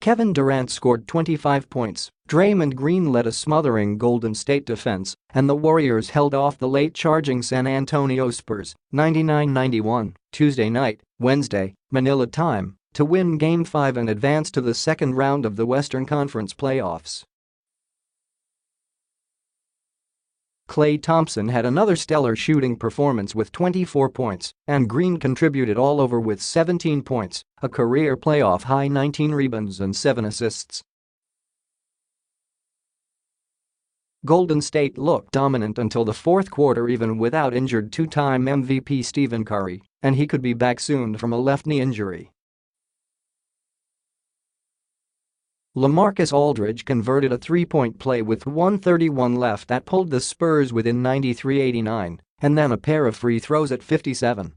Kevin Durant scored 25 points, Draymond Green led a smothering Golden State defense, and the Warriors held off the late-charging San Antonio Spurs 99-91 Tuesday night, Wednesday, Manila time, to win Game 5 and advance to the second round of the Western Conference playoffs. Klay Thompson had another stellar shooting performance with 24 points, and Green contributed all over with 17 points, a career playoff-high 19 rebounds and 7 assists. Golden State looked dominant until the fourth quarter even without injured two-time MVP Stephen Curry, and he could be back soon from a left knee injury. LaMarcus Aldridge converted a three-point play with 1:31 left that pulled the Spurs within 93-89, and then a pair of free throws at 57-2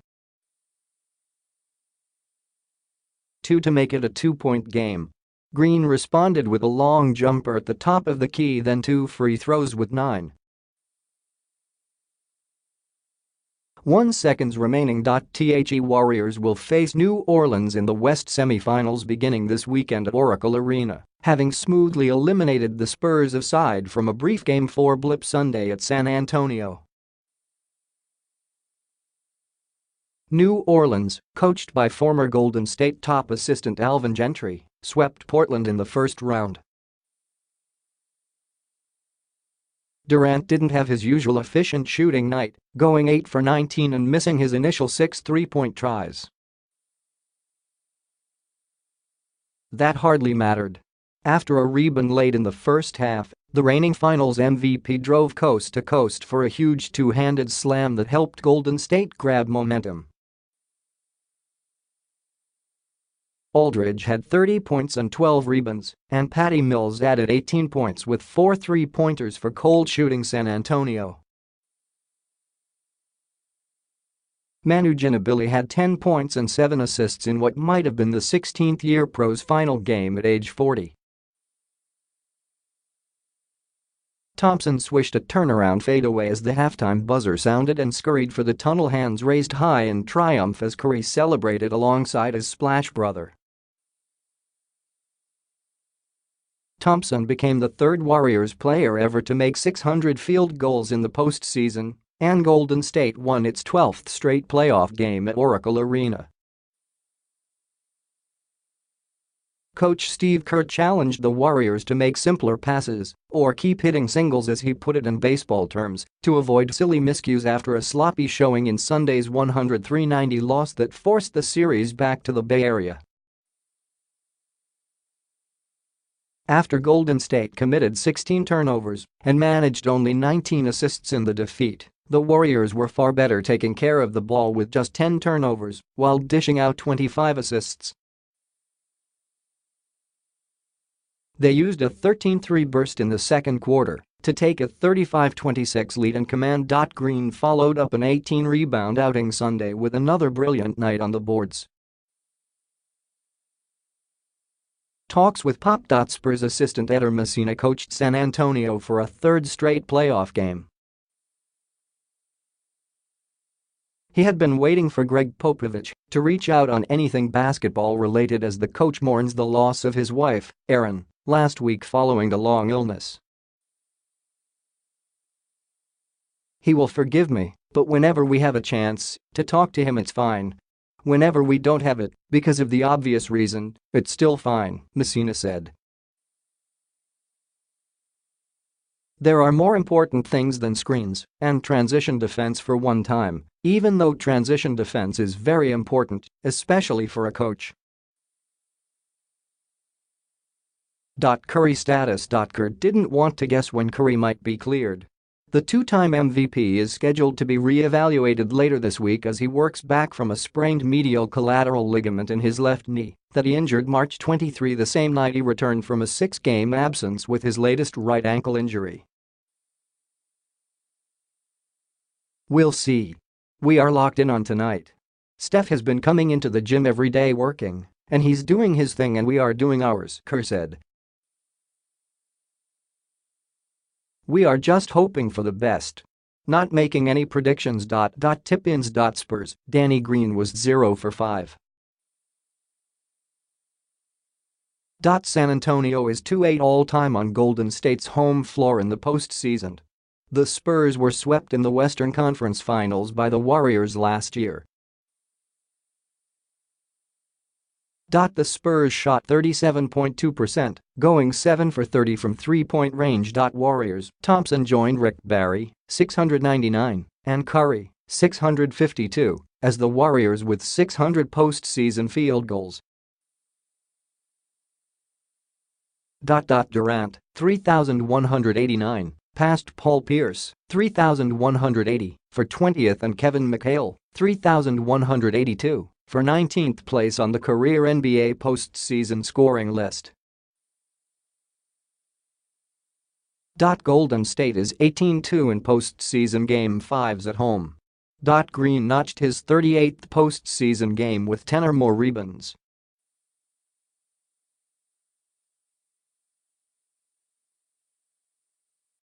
to make it a two-point game. Green responded with a long jumper at the top of the key, then 2 free throws with 9.1 seconds remaining. The Warriors will face New Orleans in the West semifinals beginning this weekend at Oracle Arena, having smoothly eliminated the Spurs aside from a brief Game 4 blip Sunday at San Antonio. New Orleans, coached by former Golden State top assistant Alvin Gentry, swept Portland in the first round. Durant didn't have his usual efficient shooting night, going 8 for 19 and missing his initial 6 three-point tries. That hardly mattered. After a rebound late in the first half, the reigning Finals MVP drove coast to coast for a huge two-handed slam that helped Golden State grab momentum. Aldridge had 30 points and 12 rebounds, and Patty Mills added 18 points with 4 three-pointers for cold-shooting San Antonio. Manu Ginobili had 10 points and 7 assists in what might have been the 16th-year pro's final game at age 40. Thompson swished a turnaround fadeaway as the halftime buzzer sounded and scurried for the tunnel, hands raised high in triumph as Curry celebrated alongside his splash brother. Thompson became the third Warriors player ever to make 600 field goals in the postseason, and Golden State won its 12th straight playoff game at Oracle Arena. Coach Steve Kerr challenged the Warriors to make simpler passes, or keep hitting singles as he put it in baseball terms, to avoid silly miscues after a sloppy showing in Sunday's 103-90 loss that forced the series back to the Bay Area. After Golden State committed 16 turnovers and managed only 19 assists in the defeat, the Warriors were far better taking care of the ball with just 10 turnovers while dishing out 25 assists. They used a 13-3 burst in the second quarter to take a 35-26 lead and command. Green followed up an 18-rebound outing Sunday with another brilliant night on the boards. Talks with Pop. Spurs assistant Eder Messina coached San Antonio for a third straight playoff game. He had been waiting for Greg Popovich to reach out on anything basketball-related as the coach mourns the loss of his wife, Erin, last week following a long illness. "He will forgive me, but whenever we have a chance to talk to him, it's fine. Whenever we don't have it, because of the obvious reason, it's still fine," Messina said. "There are more important things than screens and transition defense for one time, even though transition defense is very important, especially for a coach." Curry status. Kerr didn't want to guess when Curry might be cleared. The two-time MVP is scheduled to be re-evaluated later this week as he works back from a sprained medial collateral ligament in his left knee that he injured March 23, the same night he returned from a 6-game absence with his latest right ankle injury. "We'll see. We are locked in on tonight. Steph has been coming into the gym every day working, and he's doing his thing and we are doing ours," Kerr said. "We are just hoping for the best. Not making any predictions. Tip-ins. Spurs, Danny Green was 0 for 5. San Antonio is 2-8 all-time on Golden State's home floor in the postseason. The Spurs were swept in the Western Conference Finals by the Warriors last year. The Spurs shot 37.2%, going 7 for 30 from three-point range. Warriors' Thompson joined Rick Barry, 699, and Curry, 652, as the Warriors with 600 postseason field goals. Durant, 3,189, passed Paul Pierce, 3,180, for 20th and Kevin McHale, 3,182, for 19th place on the career NBA postseason scoring list. Golden State is 18-2 in postseason Game 5s at home. Green notched his 38th postseason game with 10 or more rebounds